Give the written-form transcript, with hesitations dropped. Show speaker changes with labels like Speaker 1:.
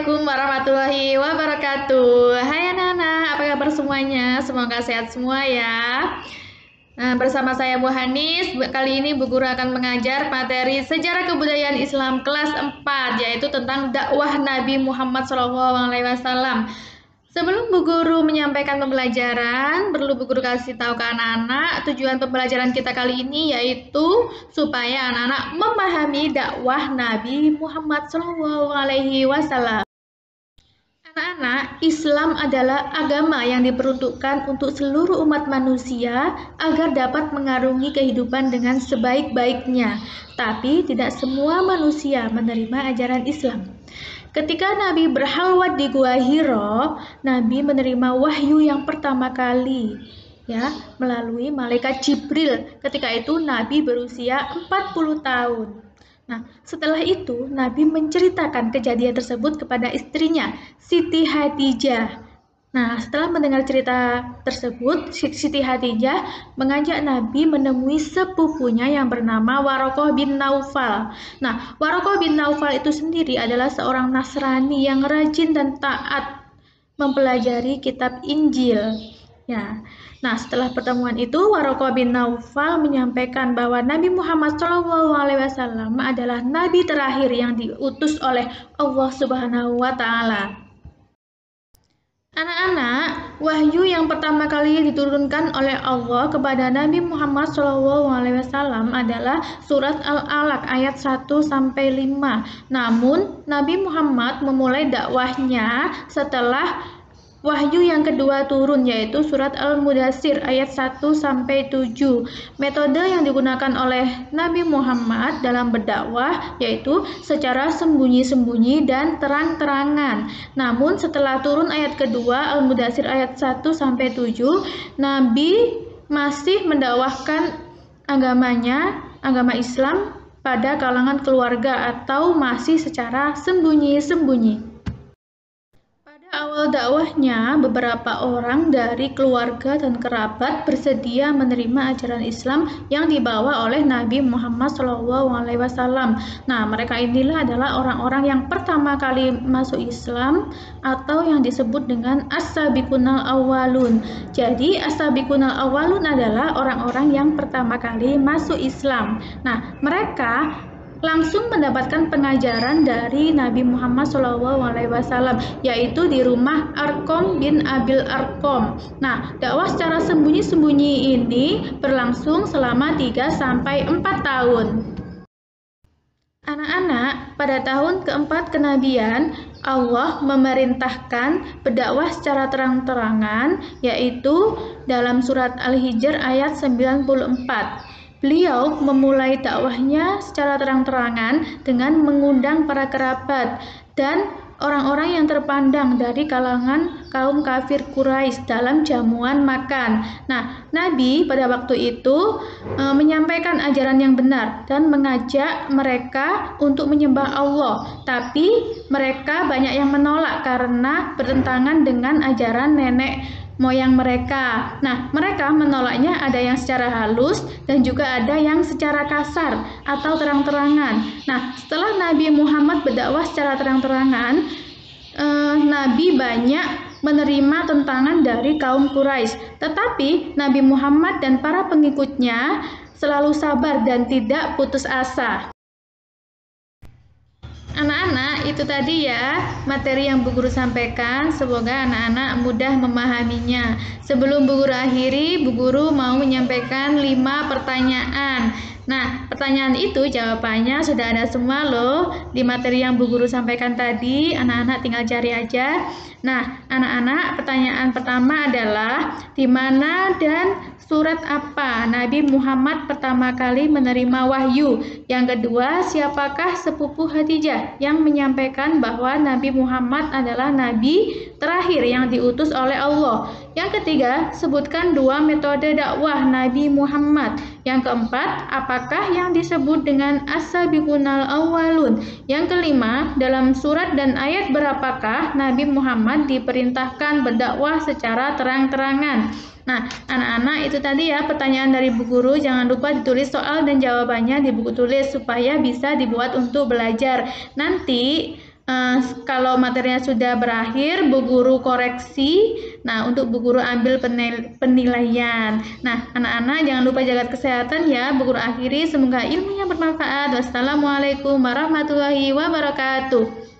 Speaker 1: Assalamualaikum warahmatullahi wabarakatuh. Hai anak-anak, apa kabar semuanya? Semoga sehat semua ya. Nah, bersama saya Bu Hanis, kali ini Bu Guru akan mengajar materi Sejarah Kebudayaan Islam kelas 4, yaitu tentang dakwah Nabi Muhammad SAW. Sebelum Bu Guru menyampaikan pembelajaran, perlu Bu Guru kasih tahu ke anak-anak tujuan pembelajaran kita kali ini, yaitu supaya anak-anak memahami dakwah Nabi Muhammad SAW. Anak-anak, Islam adalah agama yang diperuntukkan untuk seluruh umat manusia agar dapat mengarungi kehidupan dengan sebaik-baiknya. Tapi tidak semua manusia menerima ajaran Islam. Ketika Nabi berhalwat di Gua Hiro, Nabi menerima wahyu yang pertama kali melalui malaikat Jibril. Ketika itu Nabi berusia 40 tahun. Nah, setelah itu Nabi menceritakan kejadian tersebut kepada istrinya, Siti Khadijah. Nah, setelah mendengar cerita tersebut, Siti Khadijah mengajak Nabi menemui sepupunya yang bernama Warokoh bin Naufal. Nah, Warokoh bin Naufal itu sendiri adalah seorang Nasrani yang rajin dan taat mempelajari kitab Injil. Nah, setelah pertemuan itu, Warokoh bin Naufal menyampaikan bahwa Nabi Muhammad SAW adalah Nabi terakhir yang diutus oleh Allah Subhanahu wa Ta'ala. Anak-anak, wahyu yang pertama kali diturunkan oleh Allah kepada Nabi Muhammad SAW adalah surat Al-Alaq ayat 1-5. Namun, Nabi Muhammad memulai dakwahnya setelah wahyu yang kedua turun, yaitu surat Al-Mudaththir ayat 1-7. Metode yang digunakan oleh Nabi Muhammad dalam berdakwah yaitu secara sembunyi-sembunyi dan terang-terangan. Namun setelah turun ayat kedua Al-Mudaththir ayat 1-7, Nabi masih mendakwahkan agamanya, agama Islam pada kalangan keluarga atau masih secara sembunyi-sembunyi. Awal dakwahnya, beberapa orang dari keluarga dan kerabat bersedia menerima ajaran Islam yang dibawa oleh Nabi Muhammad SAW. Nah, mereka inilah adalah orang-orang yang pertama kali masuk Islam atau yang disebut dengan As-Sabiqunal Awwalun. Jadi, As-Sabiqunal Awwalun adalah orang-orang yang pertama kali masuk Islam. Nah, mereka langsung mendapatkan pengajaran dari Nabi Muhammad SAW, yaitu di rumah Arqam bin Abil Arqam. Nah, dakwah secara sembunyi-sembunyi ini berlangsung selama 3-4 tahun. Anak-anak, pada tahun keempat kenabian, Allah memerintahkan berdakwah secara terang-terangan, yaitu dalam surat Al-Hijr ayat 94. Beliau memulai dakwahnya secara terang-terangan dengan mengundang para kerabat dan orang-orang yang terpandang dari kalangan kaum kafir Quraisy dalam jamuan makan. Nah, Nabi pada waktu itu menyampaikan ajaran yang benar dan mengajak mereka untuk menyembah Allah. Tapi mereka banyak yang menolak karena bertentangan dengan ajaran nenek moyang mereka. Nah, mereka menolaknya ada yang secara halus dan juga ada yang secara kasar atau terang-terangan. Nah, setelah Nabi Muhammad berdakwah secara terang-terangan, Nabi banyak menerima tentangan dari kaum Quraisy. Tetapi Nabi Muhammad dan para pengikutnya selalu sabar dan tidak putus asa. Anak-anak, itu tadi ya materi yang Bu Guru sampaikan. Semoga anak-anak mudah memahaminya. Sebelum Bu Guru akhiri, Bu Guru mau menyampaikan 5 pertanyaan. Nah, pertanyaan itu jawabannya sudah ada semua loh di materi yang Bu Guru sampaikan tadi. Anak-anak tinggal cari aja. Nah, anak-anak, pertanyaan pertama adalah di mana dan surat apa Nabi Muhammad pertama kali menerima wahyu? Yang kedua, siapakah sepupu Khadijah yang menyampaikan bahwa Nabi Muhammad adalah Nabi terakhir yang diutus oleh Allah? Yang ketiga, sebutkan 2 metode dakwah Nabi Muhammad. Yang keempat, apakah yang disebut dengan As-Sabiqunal Awwalun? Yang kelima, dalam surat dan ayat berapakah Nabi Muhammad diperintahkan berdakwah secara terang-terangan? Nah, anak-anak, itu tadi ya pertanyaan dari Bu Guru. Jangan lupa ditulis soal dan jawabannya di buku tulis supaya bisa dibuat untuk belajar. Nanti Kalau materinya sudah berakhir, Bu Guru koreksi. Nah, untuk Bu Guru ambil penilaian. Nah, anak-anak jangan lupa jaga kesehatan ya. Bu Guru akhiri, semoga ilmunya bermanfaat. Wassalamualaikum warahmatullahi wabarakatuh.